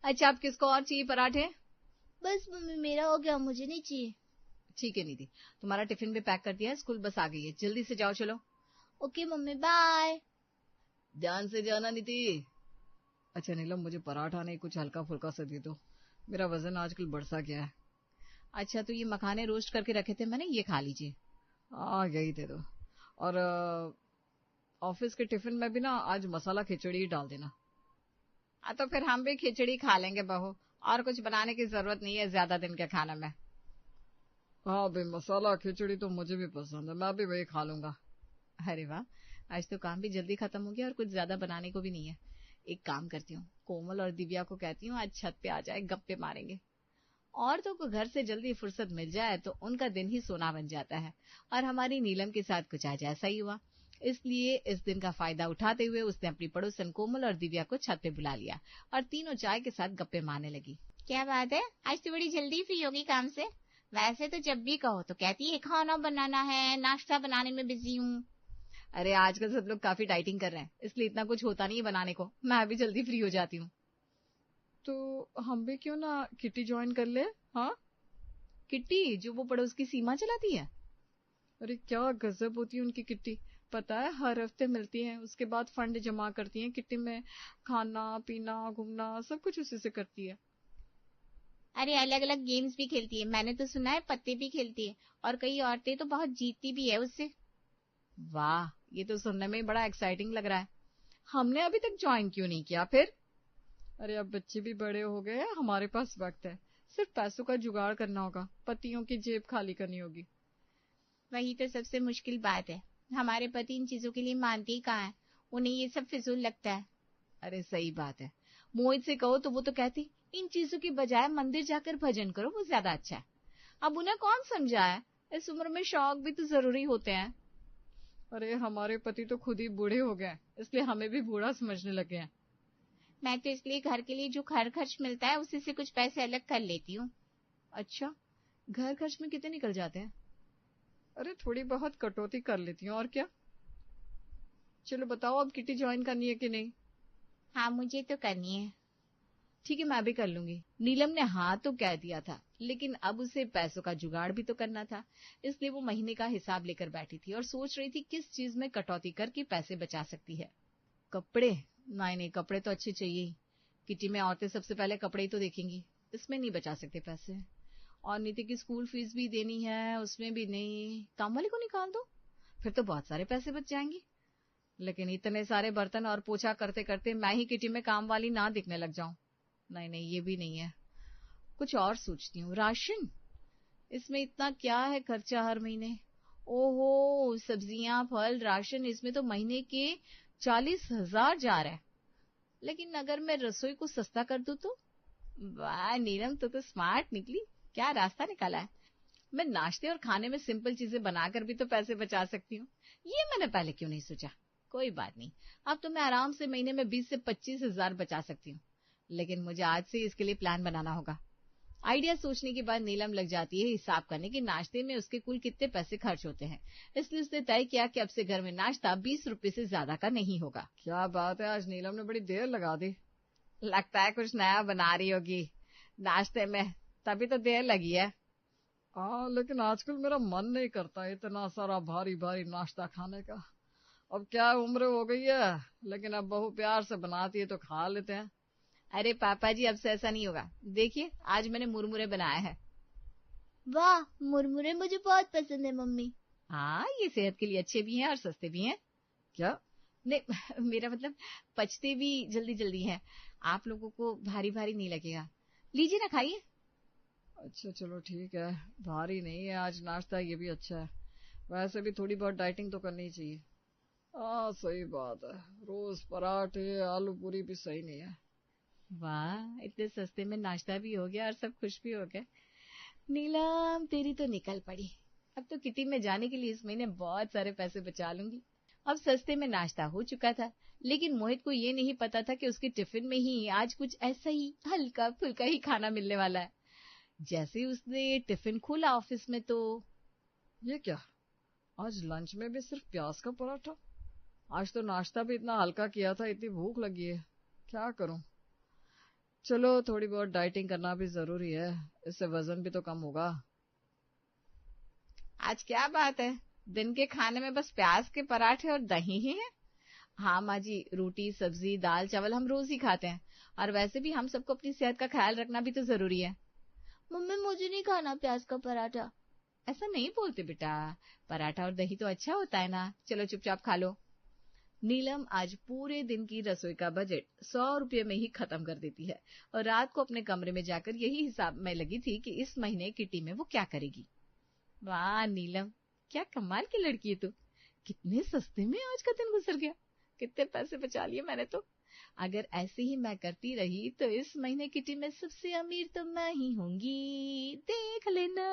अच्छा, आप किसको और चाहिए पराठे? बस मम्मी मेरा हो गया, मुझे नहीं चाहिए। ठीक है निधि, तुम्हारा टिफिन भी पैक कर दिया है, स्कूल बस आ गई है, जल्दी से जाओ चलो। Okay mummy, bye. ध्यान से जाना निधि। अच्छा नीलम, मुझे पराठा नहीं, कुछ हल्का फुल्का सा दे दो, मेरा वजन आजकल बढ़ सा गया है। अच्छा, तो ये मखाने रोस्ट करके रखे थे मैंने, ये खा लीजिए। यही दे दो। और ऑफिस के टिफिन में भी ना आज मसाला खिचड़ी ही डाल देना। तो फिर हम भी खिचड़ी खा लेंगे बहू, और कुछ बनाने की जरूरत नहीं है ज्यादा दिन के खाने में। हाँ भाई, मसाला खिचड़ी तो मुझे भी पसंद है, मैं भी वही खा लूंगा। अरे वाह, आज तो काम भी जल्दी खत्म हो गया और कुछ ज्यादा बनाने को भी नहीं है। एक काम करती हूँ, कोमल और दिव्या को कहती हूँ आज छत पे आ जाए, गप्पे मारेंगे। औरतों को घर से जल्दी फुर्सत मिल जाए तो उनका दिन ही सोना बन जाता है, और हमारी नीलम के साथ कुछ आज ऐसा ही हुआ। इसलिए इस दिन का फायदा उठाते हुए उसने अपनी पड़ोसन कोमल और दिव्या को छत पे बुला लिया और तीनों चाय के साथ गप्पे मारने लगी। क्या बात है, आज तो बड़ी जल्दी फ्री होगी काम से। वैसे तो जब भी कहो तो कहती है खाना बनाना है, नाश्ता बनाने में बिजी हूँ। अरे आजकल सब लोग काफी डाइटिंग कर रहे हैं, इसलिए इतना कुछ होता नहीं है बनाने को, मैं भी जल्दी फ्री हो जाती हूँ। तो हम भी क्यों ना किटी ज्वाइन कर ले? हाँ, किट्टी जो वो पड़ोस की सीमा चलाती है। अरे क्या गजब होती है उनकी किट्टी, पता है हर हफ्ते मिलती हैं, उसके बाद फंड जमा करती हैं किट्टी में, खाना पीना घूमना सब कुछ उसी से करती है। अरे अलग अलग गेम्स भी खेलती है, मैंने तो सुना है पत्ते भी खेलती है, और कई औरतें तो बहुत जीतती भी है उससे। वाह, ये तो सुनने में ही बड़ा एक्साइटिंग लग रहा है, हमने अभी तक ज्वाइन क्यों नहीं किया फिर? अरे अब बच्चे भी बड़े हो गए हैं, हमारे पास वक्त है, सिर्फ पैसों का जुगाड़ करना होगा, पतियों की जेब खाली करनी होगी। वही तो सबसे मुश्किल बात है, हमारे पति इन चीजों के लिए मानते ही कहाँ है, उन्हें ये सब फिजूल लगता है। अरे सही बात है, मोहित से कहो तो वो तो कहती इन चीजों की बजाय मंदिर जाकर भजन करो, वो ज्यादा अच्छा है। अब उन्हें कौन समझाए, इस उम्र में शौक भी तो जरूरी होते हैं। अरे हमारे पति तो खुद ही बूढ़े हो गए, इसलिए हमें भी बूढ़ा समझने लगे हैं। मैं तो इसलिए घर के लिए जो घर खर्च मिलता है उसी से कुछ पैसे अलग कर लेती हूँ। अच्छा, घर खर्च में कितने निकल जाते हैं? अरे थोड़ी बहुत कटौती कर लेती हूँ, और क्या। चलो बताओ, अब किटी ज्वाइन करनी है कि नहीं? हाँ मुझे तो करनी है। ठीक है, मैं भी कर लूंगी। नीलम ने हाँ तो कह दिया था, लेकिन अब उसे पैसों का जुगाड़ भी तो करना था, इसलिए वो महीने का हिसाब लेकर बैठी थी और सोच रही थी किस चीज में कटौती करके पैसे बचा सकती है। कपड़े? नहीं नहीं, कपड़े तो अच्छे चाहिए ही, किटी में औरतें सबसे पहले कपड़े ही तो देखेंगी, इसमें नहीं बचा सकते पैसे। और नीति की स्कूल फीस भी देनी है, उसमें भी नहीं, काम वाले को निकाल दो, फिर तो बहुत सारे पैसे बच जाएंगे। लेकिन इतने सारे बर्तन और पोछा करते करते मैं ही किटी में काम वाली ना दिखने लग जाऊं। नहीं नहीं, ये भी नहीं है, कुछ और सोचती हूँ। राशन, इसमें इतना क्या है खर्चा हर महीने? ओहो, सब्जियां फल राशन, इसमें तो महीने के 40,000 जा रहा है। लेकिन अगर मैं रसोई को सस्ता कर दूं तो? वाह नीलम, तो स्मार्ट निकली, क्या रास्ता निकाला है। मैं नाश्ते और खाने में सिंपल चीजें बनाकर भी तो पैसे बचा सकती हूँ, ये मैंने पहले क्यों नहीं सोचा। कोई बात नहीं, अब तो मैं आराम से महीने में 20 से 25,000 बचा सकती हूँ, लेकिन मुझे आज से इसके लिए प्लान बनाना होगा। आइडिया सोचने के बाद नीलम लग जाती है हिसाब करने कि नाश्ते में उसके कुल कितने पैसे खर्च होते हैं, इसलिए उसने तय किया कि अब से घर में नाश्ता 20 रुपए से ज्यादा का नहीं होगा। क्या बात है, आज नीलम ने बड़ी देर लगा दी, लगता है कुछ नया बना रही होगी नाश्ते में, तभी तो देर लगी है। हाँ, लेकिन आजकल मेरा मन नहीं करता इतना सारा भारी भारी नाश्ता खाने का, अब क्या उम्र हो गई है, लेकिन अब बहू प्यार से बनाती है तो खा लेते हैं। अरे पापा जी, अब से ऐसा नहीं होगा, देखिए आज मैंने मुरमुरे बनाए हैं। वाह, मुरमुरे मुझे बहुत पसंद है मम्मी। हाँ, ये सेहत के लिए अच्छे भी हैं और सस्ते भी हैं। क्या? नहीं मेरा मतलब पचते भी जल्दी जल्दी हैं, आप लोगों को भारी भारी नहीं लगेगा, लीजिए ना खाइए। अच्छा चलो ठीक है, भारी नहीं है आज नाश्ता, ये भी अच्छा है, वैसे भी थोड़ी बहुत डाइटिंग तो करनी चाहिए। हाँ सही बात है, रोज पराठे आलू पूरी भी सही नहीं है। वाह, इतने सस्ते में नाश्ता भी हो गया और सब खुश भी हो गए। नीलम तेरी तो निकल पड़ी, अब तो किटी में जाने के लिए इस महीने बहुत सारे पैसे बचा लूंगी। अब सस्ते में नाश्ता हो चुका था, लेकिन मोहित को ये नहीं पता था कि उसके टिफिन में ही आज कुछ ऐसा ही हल्का फुल्का ही खाना मिलने वाला है। जैसे ही उसने टिफिन खोला ऑफिस में तो ये क्या, आज लंच में भी सिर्फ प्याज का पराठा, आज तो नाश्ता भी इतना हल्का किया था, इतनी भूख लगी है, क्या करूं। चलो थोड़ी बहुत डाइटिंग करना भी जरूरी है, इससे वजन भी तो कम होगा। आज क्या बात है, दिन के खाने में बस प्याज के पराठे और दही ही है? हाँ माँ जी, रोटी सब्जी दाल चावल हम रोज ही खाते हैं, और वैसे भी हम सबको अपनी सेहत का ख्याल रखना भी तो जरूरी है। मम्मी मुझे नहीं खाना प्याज का पराठा। ऐसा नहीं बोलते बेटा, पराठा और दही तो अच्छा होता है ना, चलो चुपचाप खा लो। नीलम आज पूरे दिन की रसोई का बजट 100 रुपये में ही खत्म कर देती है, और रात को अपने कमरे में जाकर यही हिसाब में लगी थी कि इस महीने किटी में वो क्या करेगी। वाह नीलम, क्या कमाल की लड़की है तू, कितने सस्ते में आज का दिन गुजर गया, कितने पैसे बचा लिए मैंने तो। अगर ऐसे ही मैं करती रही तो इस महीने किटी में सबसे अमीर तो मैं ही होंगी, देख लेना।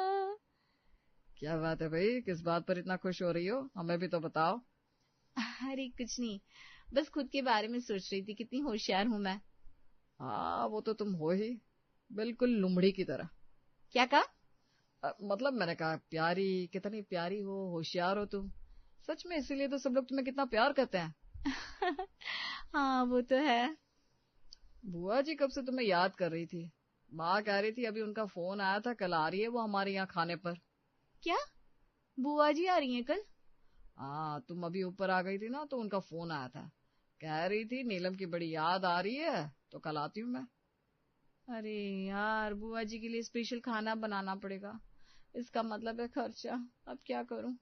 क्या बात है भाई, किस बात पर इतना खुश हो रही हो, हमें भी तो बताओ। अरे कुछ नहीं, बस खुद के बारे में सोच रही थी, कितनी होशियार हूँ मैं। हाँ वो तो तुम हो ही, बिल्कुल लुमड़ी की तरह। क्या कहा? मतलब मैंने कहा प्यारी, कितनी प्यारी हो, होशियार हो तुम, सच में, इसीलिए तो सब लोग तुम्हें कितना प्यार करते हैं। हाँ वो तो है। बुआ जी कब से तुम्हें याद कर रही थी, माँ कह रही थी अभी उनका फोन आया था, कल आ रही है वो हमारे यहाँ खाने पर। क्या, बुआ जी आ रही हैं कल? हाँ तुम अभी ऊपर आ गई थी ना, तो उनका फोन आया था, कह रही थी नीलम की बड़ी याद आ रही है, तो कल आती हूँ मैं। अरे यार, बुआ जी के लिए स्पेशल खाना बनाना पड़ेगा, इसका मतलब है खर्चा, अब क्या करूं।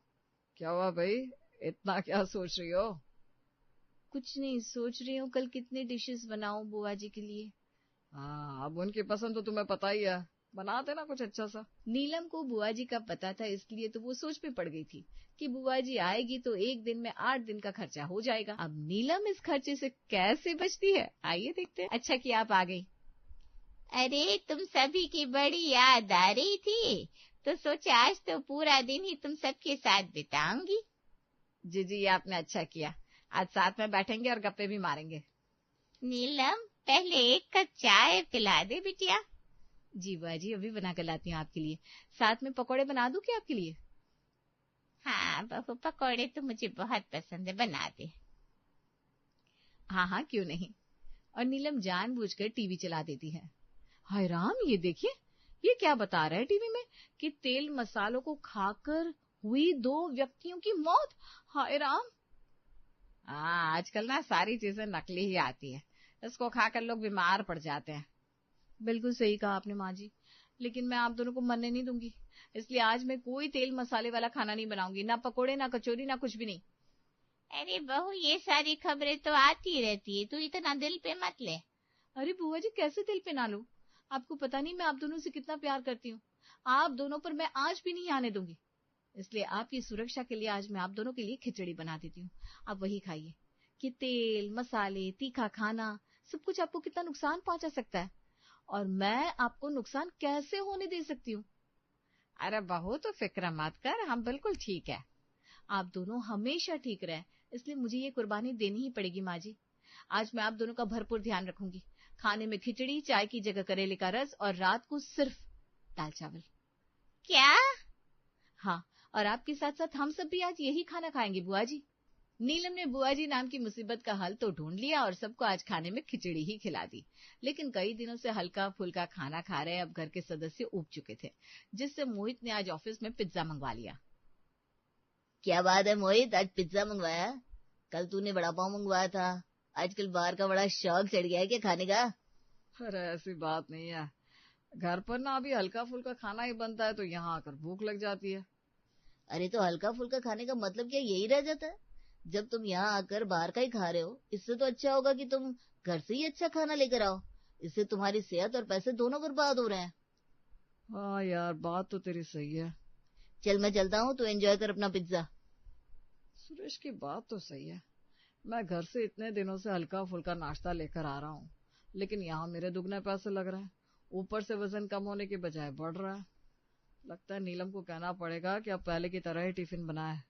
क्या हुआ भाई, इतना क्या सोच रही हो? कुछ नहीं, सोच रही हूँ कल कितनी डिशेस बनाऊं बुआ जी के लिए। हाँ अब उनकी पसंद तो तुम्हें पता ही है, बना देना कुछ अच्छा सा। नीलम को बुआ जी का पता था, इसलिए तो वो सोच में पड़ गई थी कि बुआ जी आएगी तो एक दिन में 8 दिन का खर्चा हो जाएगा। अब नीलम इस खर्चे से कैसे बचती है, आइए देखते हैं। अच्छा कि आप आ गई। अरे तुम सभी की बड़ी याद आ रही थी, तो सोचा आज तो पूरा दिन ही तुम सबके साथ बिताऊंगी। जी जी, ये आपने अच्छा किया, आज साथ में बैठेंगे और गप्पे भी मारेंगे। नीलम पहले एक कप चाय पिला दे बिटिया। जी बुआ जी, अभी बना कर लाती हूँ आपके लिए, साथ में पकौड़े बना दूं क्या आपके लिए? हाँ बहू, पकौड़े तो मुझे बहुत पसंद है, बना दे। हाँ हाँ क्यों नहीं। और नीलम जानबूझकर टीवी चला देती है। हाय राम, ये देखिए, ये क्या बता रहा है टीवी में कि तेल मसालों को खाकर हुई 2 व्यक्तियों की मौत। हाय राम। हाँ आजकल ना सारी चीजें नकली ही आती है, इसको खाकर लोग बीमार पड़ जाते हैं। बिल्कुल सही कहा आपने माँ जी, लेकिन मैं आप दोनों को मरने नहीं दूंगी, इसलिए आज मैं कोई तेल मसाले वाला खाना नहीं बनाऊंगी, ना पकोड़े ना कचौरी ना कुछ भी नहीं। अरे बहू, ये सारी खबरें तो आती रहती है, तू इतना दिल पे मत ले। अरे बुआ जी, कैसे दिल पे ना लूं, आपको पता नहीं मैं आप दोनों से कितना प्यार करती हूँ, आप दोनों पर मैं आज भी नहीं आने दूंगी। इसलिए आपकी सुरक्षा के लिए आज मैं आप दोनों के लिए खिचड़ी बना देती हूँ, आप वही खाइए। कि तेल मसाले तीखा खाना सब कुछ आपको कितना नुकसान पहुंचा सकता है, और मैं आपको नुकसान कैसे होने दे सकती हूँ। अरे बहू तो फिक्र मत कर, हम बिल्कुल ठीक है, आप दोनों हमेशा ठीक रहे, इसलिए मुझे ये कुर्बानी देनी ही पड़ेगी माँ जी। आज मैं आप दोनों का भरपूर ध्यान रखूंगी, खाने में खिचड़ी, चाय की जगह करेले का रस, और रात को सिर्फ दाल चावल। क्या? हाँ, और आपके साथ साथ हम सब भी आज यही खाना खाएंगे बुआ जी। नीलम ने बुआ जी नाम की मुसीबत का हल तो ढूंढ लिया और सबको आज खाने में खिचड़ी ही खिला दी। लेकिन कई दिनों से हल्का फुल्का खाना खा रहे अब घर के सदस्य ऊब चुके थे, जिससे मोहित ने आज ऑफिस में पिज्जा मंगवा लिया। क्या बात है मोहित, आज पिज्जा मंगवाया? कल तूने वड़ा पाव मंगवाया था, आजकल बाहर का बड़ा शौक चढ़ गया है क्या खाने का? अरे ऐसी बात नहीं है, घर पर ना अभी हल्का फुल्का खाना ही बनता है, तो यहाँ आकर भूख लग जाती है। अरे तो हल्का फुल्का खाने का मतलब क्या यही रह जाता है? जब तुम यहाँ आकर बाहर का ही खा रहे हो, इससे तो अच्छा होगा कि तुम घर से ही अच्छा खाना लेकर आओ, इससे तुम्हारी सेहत और पैसे दोनों बर्बाद हो रहे हैं। हाँ यार, बात तो तेरी सही है। चल मैं चलता हूँ, तू एंजॉय कर अपना पिज्जा। सुरेश की बात तो सही है, मैं घर से इतने दिनों से हल्का फुल्का नाश्ता लेकर आ रहा हूँ, लेकिन यहाँ मेरे दुगने पैसे लग रहे हैं, ऊपर से वजन कम होने के बजाय बढ़ रहा है। लगता है नीलम को कहना पड़ेगा कि अब पहले की तरह ही टिफिन बनाए।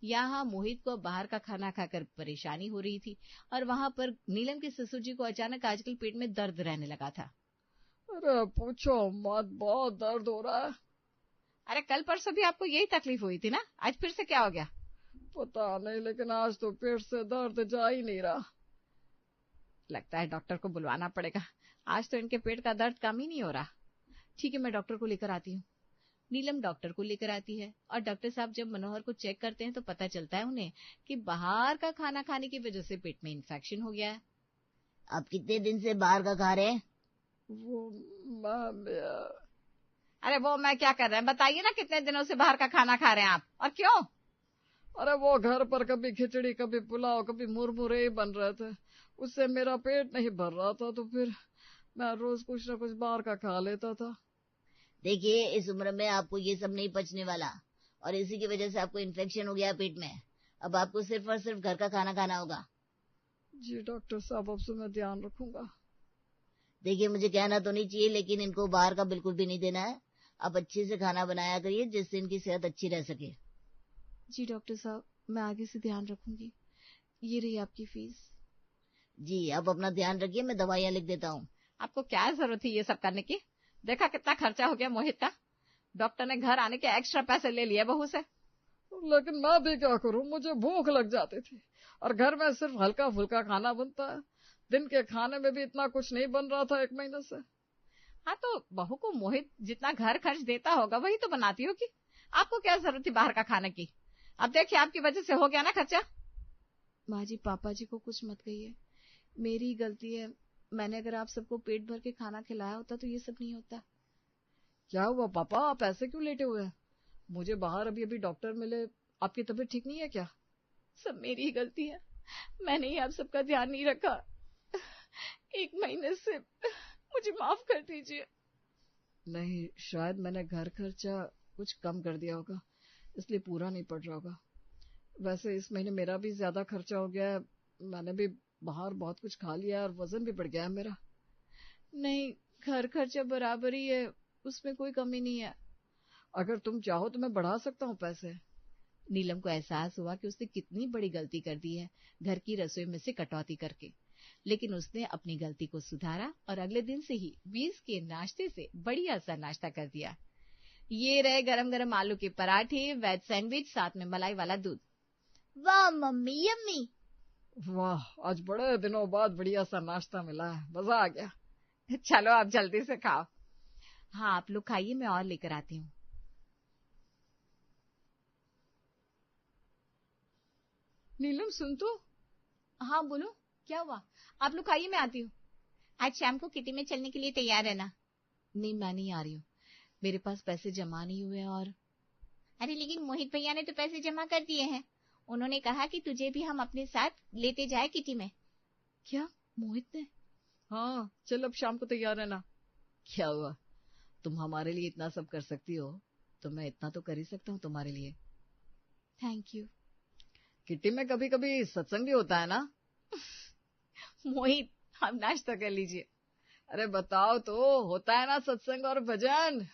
यहाँ मोहित को बाहर का खाना खाकर परेशानी हो रही थी, और वहां पर नीलम के ससुर जी को अचानक आजकल पेट में दर्द रहने लगा था। अरे पूछो मत, बहुत दर्द हो रहा है। अरे कल परसों भी आपको यही तकलीफ हुई थी ना, आज फिर से क्या हो गया? पता नहीं, लेकिन आज तो पेट से दर्द जा ही नहीं रहा। लगता है डॉक्टर को बुलवाना पड़ेगा, आज तो इनके पेट का दर्द कम ही नहीं हो रहा। ठीक है, मैं डॉक्टर को लेकर आती हूँ। नीलम डॉक्टर को लेकर आती है और डॉक्टर साहब जब मनोहर को चेक करते हैं तो पता चलता है उन्हें कि बाहर का खाना खाने की वजह से पेट में इन्फेक्शन हो गया है। आप कितने दिन से बाहर का खा रहे हैं? वो अरे वो मैं क्या कर रहे हैं, बताइए ना, कितने दिनों से बाहर का खाना खा रहे हैं आप, और क्यों? अरे वो घर पर कभी खिचड़ी, कभी पुलाव, कभी मुरमुरे ही बन रहे थे, उससे मेरा पेट नहीं भर रहा था, तो फिर मैं रोज कुछ ना कुछ बाहर का खा लेता था। देखिए, इस उम्र में आपको ये सब नहीं पचने वाला, और इसी की वजह से आपको इन्फेक्शन हो गया पेट में। अब आपको सिर्फ और सिर्फ घर का खाना खाना होगा। जी डॉक्टर साहब, अब से मैं ध्यान रखूंगा। देखिए, मुझे कहना तो नहीं चाहिए, लेकिन इनको बाहर का बिल्कुल भी नहीं देना है। आप अच्छे से खाना बनाया करिए जिससे इनकी सेहत अच्छी रह सके। जी डॉक्टर साहब, मैं आगे से ध्यान रखूंगी। ये रही आपकी फीस। जी, आप अपना ध्यान रखिए, मैं दवाइयाँ लिख देता हूँ। आपको क्या जरूरत थी ये सब करने की? देखा कितना खर्चा हो गया मोहित का। डॉक्टर ने घर आने के एक्स्ट्रा पैसे ले लिए बहू से। लेकिन मैं भी क्या करूं, मुझे भूख लग जाती थी और घर में सिर्फ हल्का फुल्का खाना बनता है। दिन के खाने में भी इतना कुछ नहीं बन रहा था 1 महीने से। हाँ, तो बहू को मोहित जितना घर खर्च देता होगा वही तो बनाती होगी। आपको क्या जरूरत थी बाहर का खाने की? अब देखिए, आपकी वजह से हो गया ना खर्चा। माँ जी, पापा जी को कुछ मत कहिए, मेरी गलती है। मैंने अगर आप सबको पेट भर के खाना खिलाया होता तो ये सब नहीं होता। क्या हुआ पापा, आप ऐसे क्यों लेटे हुए हैं? मुझे बाहर अभी अभी डॉक्टर मिले, आपकी तबीयत ठीक नहीं है क्या? सब मेरी ही गलती है, मैंने ही आप सबका ध्यान नहीं रखा। 1 महीने से मुझे माफ कर दीजिए। नहीं, शायद मैंने घर खर्चा कुछ कम कर दिया होगा, इसलिए पूरा नहीं पड़ रहा होगा। वैसे इस महीने मेरा भी ज्यादा खर्चा हो गया है, मैंने भी बाहर बहुत कुछ खा लिया और वजन भी बढ़ गया है मेरा। नहीं, घर खर्चा बराबर ही है, उसमें कोई कमी नहीं है। अगर तुम चाहो तो मैं बढ़ा सकता हूँ पैसे। नीलम को एहसास हुआ कि उसने कितनी बड़ी गलती कर दी है घर की रसोई में से कटौती करके, लेकिन उसने अपनी गलती को सुधारा और अगले दिन से ही 20 के नाश्ते से बढ़िया सा नाश्ता कर दिया। ये रहे गरम गरम आलू के पराठे, वेज सैंडविच, साथ में मलाई वाला दूध। वाह मम्मी, यम्मी। वाह, आज बड़े दिनों बाद बढ़िया सा नाश्ता मिला है, मजा आ गया। चलो आप जल्दी से खाओ। हाँ, आप लोग खाइए, मैं और लेकर आती हूँ। नीलम सुन तो। हाँ बोलो, क्या हुआ? आप लोग खाइए, मैं आती हूँ। आज शाम को किटी में चलने के लिए तैयार रहना। नहीं, मैं नहीं आ रही हूँ, मेरे पास पैसे जमा नहीं हुए। और अरे लेकिन मोहित भैया ने तो पैसे जमा कर दिए हैं, उन्होंने कहा कि तुझे भी हम अपने साथ लेते जाए किटी में। क्या, मोहित ने? हाँ, चल अब शाम को तैयार रहना। क्या हुआ, तुम हमारे लिए इतना सब कर सकती हो तो मैं इतना तो कर ही सकता हूँ तुम्हारे लिए। Thank you. किटी में कभी कभी सत्संग भी होता है ना? मोहित, आप नाश्ता कर लीजिए। अरे बताओ तो, होता है ना सत्संग और भजन?